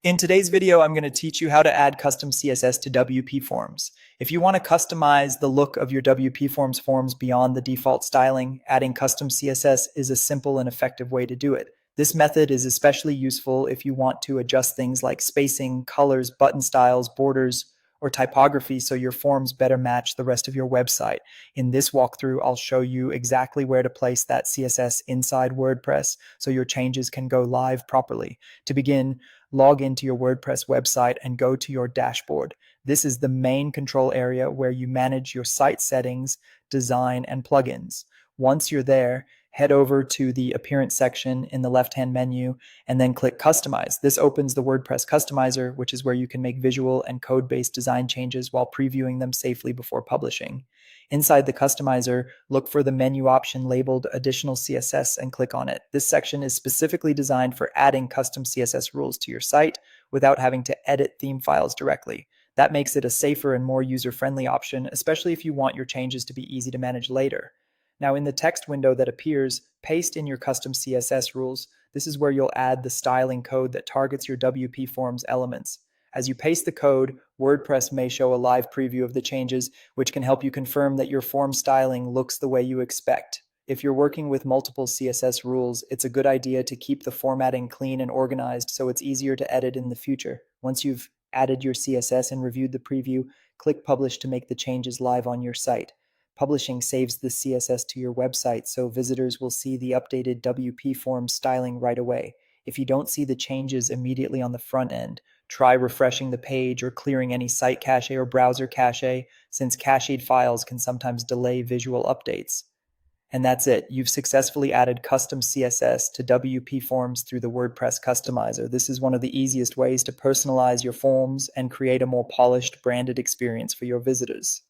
In today's video, I'm going to teach you how to add custom CSS to WPForms. If you want to customize the look of your WPForms forms beyond the default styling, adding custom CSS is a simple and effective way to do it. This method is especially useful if you want to adjust things like spacing, colors, button styles, borders, or typography so your forms better match the rest of your website. In this walkthrough, I'll show you exactly where to place that CSS inside WordPress so your changes can go live properly. To begin, log into your WordPress website and go to your dashboard. This is the main control area where you manage your site settings, design, and plugins. Once you're there, head over to the Appearance section in the left-hand menu and then click Customize. This opens the WordPress Customizer, which is where you can make visual and code-based design changes while previewing them safely before publishing. Inside the customizer, look for the menu option labeled Additional CSS and click on it. This section is specifically designed for adding custom CSS rules to your site without having to edit theme files directly. That makes it a safer and more user-friendly option, especially if you want your changes to be easy to manage later. Now, in the text window that appears, paste in your custom CSS rules. This is where you'll add the styling code that targets your WP Forms elements. As you paste the code, WordPress may show a live preview of the changes, which can help you confirm that your form styling looks the way you expect. If you're working with multiple CSS rules, it's a good idea to keep the formatting clean and organized so it's easier to edit in the future. Once you've added your CSS and reviewed the preview, click Publish to make the changes live on your site. Publishing saves the CSS to your website so visitors will see the updated WP Forms styling right away. If you don't see the changes immediately on the front end, try refreshing the page or clearing any site cache or browser cache, since cached files can sometimes delay visual updates. And that's it. You've successfully added custom CSS to WP Forms through the WordPress Customizer. This is one of the easiest ways to personalize your forms and create a more polished, branded experience for your visitors.